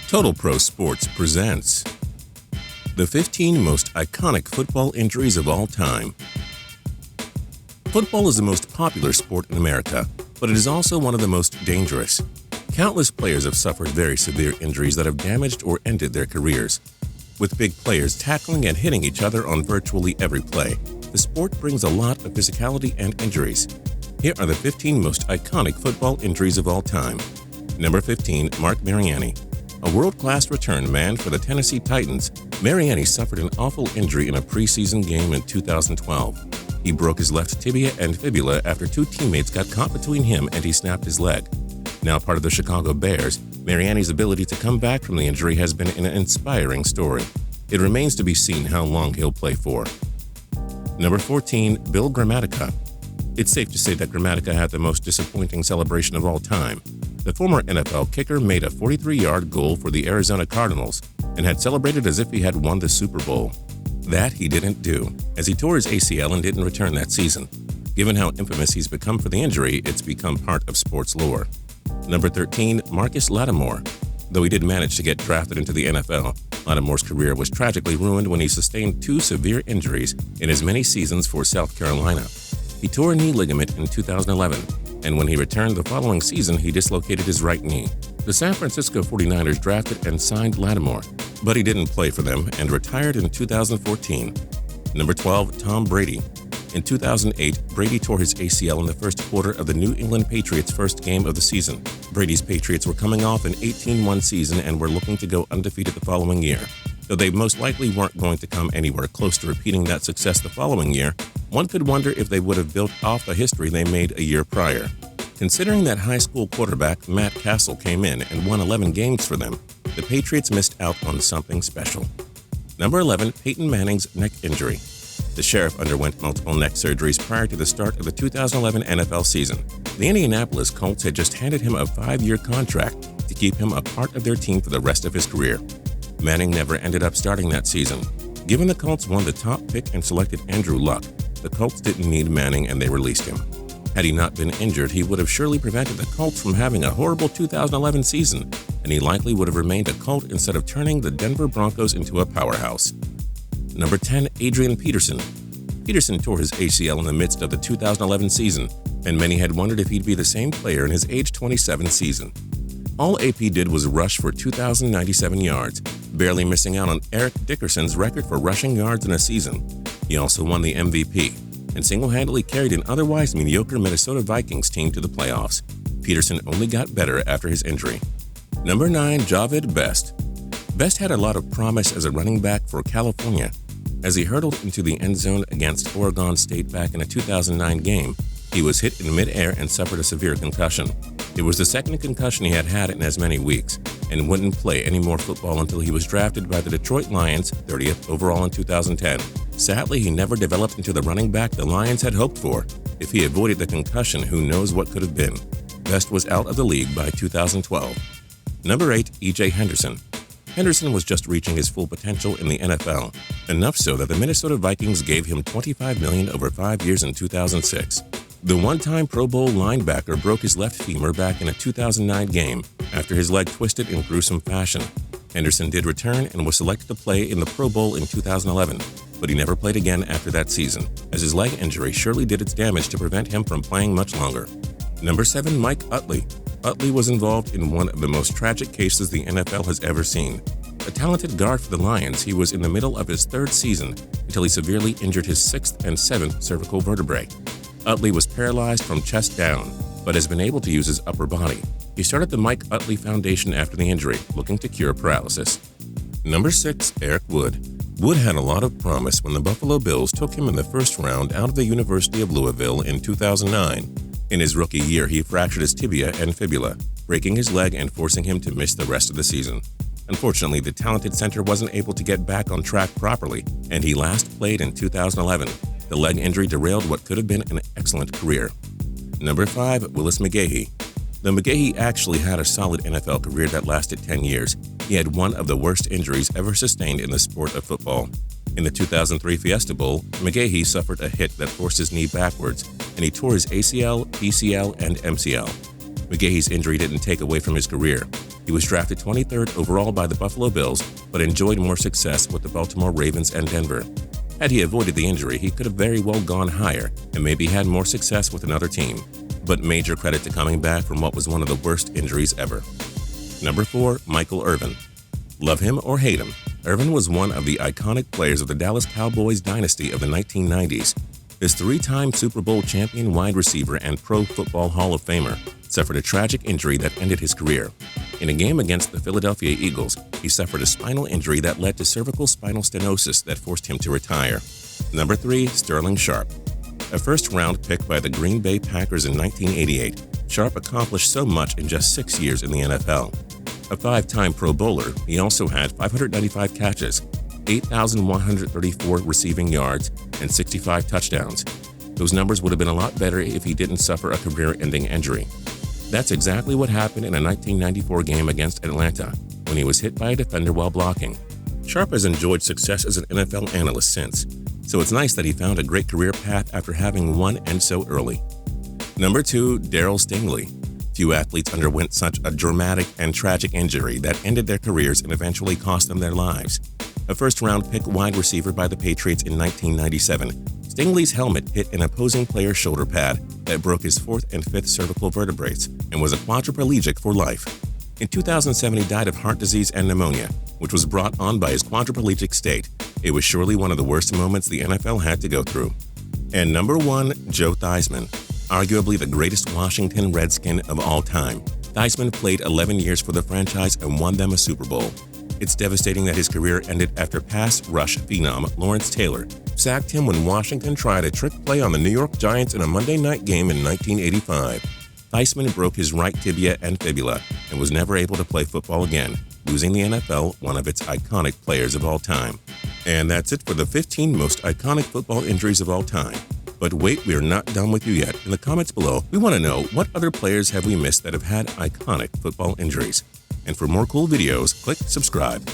Total Pro Sports presents the 15 most iconic football injuries of all time. Football is the most popular sport in America, but it is also one of the most dangerous. Countless players have suffered very severe injuries that have damaged or ended their careers. With big players tackling and hitting each other on virtually every play, the sport brings a lot of physicality and injuries. Here are the 15 most iconic football injuries of all time. Number 15, Mark Mariani. A world-class return man for the Tennessee Titans, Mariani suffered an awful injury in a preseason game in 2012. He broke his left tibia and fibula after two teammates got caught between him and he snapped his leg. Now part of the Chicago Bears, Mariani's ability to come back from the injury has been an inspiring story. It remains to be seen how long he'll play for. Number 14, Bill Gramatica. It's safe to say that Gramatica had the most disappointing celebration of all time. The former NFL kicker made a 43-yard goal for the Arizona Cardinals and had celebrated as if he had won the Super Bowl. That he didn't do, as he tore his ACL and didn't return that season. Given how infamous he's become for the injury, it's become part of sports lore. Number 13, Marcus Lattimore. Though he did manage to get drafted into the NFL, Lattimore's career was tragically ruined when he sustained two severe injuries in his many seasons for South Carolina. He tore a knee ligament in 2011, and when he returned the following season, he dislocated his right knee. The San Francisco 49ers drafted and signed Lattimore, but he didn't play for them and retired in 2014. Number 12, Tom Brady. In 2008, Brady tore his ACL in the first quarter of the New England Patriots' first game of the season. Brady's Patriots were coming off an 18-1 season and were looking to go undefeated the following year. Though they most likely weren't going to come anywhere close to repeating that success the following year, one could wonder if they would have built off the history they made a year prior. Considering that high school quarterback Matt Castle came in and won 11 games for them, the Patriots missed out on something special. Number 11, Peyton Manning's neck injury. The Sheriff underwent multiple neck surgeries prior to the start of the 2011 NFL season. The Indianapolis Colts had just handed him a 5-year contract to keep him a part of their team for the rest of his career. Manning never ended up starting that season. Given the Colts won the top pick and selected Andrew Luck, the Colts didn't need Manning and they released him. Had he not been injured, he would have surely prevented the Colts from having a horrible 2011 season, and he likely would have remained a Colt instead of turning the Denver Broncos into a powerhouse. Number 10, Adrian Peterson. Peterson tore his ACL in the midst of the 2011 season, and many had wondered if he'd be the same player in his age 27 season. All AP did was rush for 2,097 yards, barely missing out on Eric Dickerson's record for rushing yards in a season. He also won the MVP and single-handedly carried an otherwise mediocre Minnesota Vikings team to the playoffs. Peterson only got better after his injury. Number 9, JAHVID Best. Best had a lot of promise as a running back for California. As he hurtled into the end zone against Oregon State back in a 2009 game, he was hit in midair and suffered a severe concussion. It was the second concussion he had had in as many weeks, and wouldn't play any more football until he was drafted by the Detroit Lions, 30th overall in 2010. Sadly, he never developed into the running back the Lions had hoped for. If he avoided the concussion, who knows what could have been. Best was out of the league by 2012. Number 8, E.J. Henderson. Henderson was just reaching his full potential in the NFL, enough so that the Minnesota Vikings gave him $25 million over 5 years in 2006. The one-time Pro Bowl linebacker broke his left femur back in a 2009 game after his leg twisted in gruesome fashion. Henderson did return and was selected to play in the Pro Bowl in 2011, but he never played again after that season, as his leg injury surely did its damage to prevent him from playing much longer. Number 7, Mike Utley. Utley was involved in one of the most tragic cases the NFL has ever seen. A talented guard for the Lions, he was in the middle of his 3rd season until he severely injured his 6th and 7th cervical vertebrae. Utley was paralyzed from chest down, but has been able to use his upper body. He started the Mike Utley Foundation after the injury, looking to cure paralysis. Number 6, Eric Wood. Wood had a lot of promise when the Buffalo Bills took him in the first round out of the University of Louisville in 2009. In his rookie year, he fractured his tibia and fibula, breaking his leg and forcing him to miss the rest of the season. Unfortunately, the talented center wasn't able to get back on track properly, and he last played in 2011. The leg injury derailed what could have been an excellent career. Number 5, Willis McGahee. Though McGahee actually had a solid NFL career that lasted 10 years, he had one of the worst injuries ever sustained in the sport of football. In the 2003 Fiesta Bowl, McGahee suffered a hit that forced his knee backwards, and he tore his ACL, PCL, and MCL. McGahee's injury didn't take away from his career. He was drafted 23rd overall by the Buffalo Bills, but enjoyed more success with the Baltimore Ravens and Denver. Had he avoided the injury, he could have very well gone higher and maybe had more success with another team. But major credit to coming back from what was one of the worst injuries ever. Number 4, Michael Irvin. Love him or hate him, Irvin was one of the iconic players of the Dallas Cowboys dynasty of the 1990s. This three-time Super Bowl champion wide receiver and Pro Football Hall of Famer suffered a tragic injury that ended his career. In a game against the Philadelphia Eagles, he suffered a spinal injury that led to cervical spinal stenosis that forced him to retire. Number 3, Sterling Sharpe. A first-round pick by the Green Bay Packers in 1988, Sharpe accomplished so much in just 6 years in the NFL. A 5-time Pro Bowler, he also had 595 catches, 8,134 receiving yards, and 65 touchdowns. Those numbers would have been a lot better if he didn't suffer a career-ending injury. That's exactly what happened in a 1994 game against Atlanta, when he was hit by a defender while blocking. Sharpe has enjoyed success as an NFL analyst since, so it's nice that he found a great career path after having one end so early. Number 2, Darryl Stingley. Few athletes underwent such a dramatic and tragic injury that ended their careers and eventually cost them their lives. A first-round pick wide receiver by the Patriots in 1997, Stingley's helmet hit an opposing player's shoulder pad that broke his 4th and 5th cervical vertebrae and was a quadriplegic for life. In 2007, he died of heart disease and pneumonia, which was brought on by his quadriplegic state. It was surely one of the worst moments the NFL had to go through. And number 1, Joe Theismann. Arguably the greatest Washington Redskin of all time, Theismann played 11 years for the franchise and won them a Super Bowl. It's devastating that his career ended after pass rush phenom Lawrence Taylor sacked him when Washington tried a trick play on the New York Giants in a Monday night game in 1985. Theismann broke his right tibia and fibula and was never able to play football again, losing the NFL one of its iconic players of all time. And that's it for the 15 most iconic football injuries of all time. But wait, we are not done with you yet. In the comments below, we want to know what other players have we missed that have had iconic football injuries. And for more cool videos, click subscribe.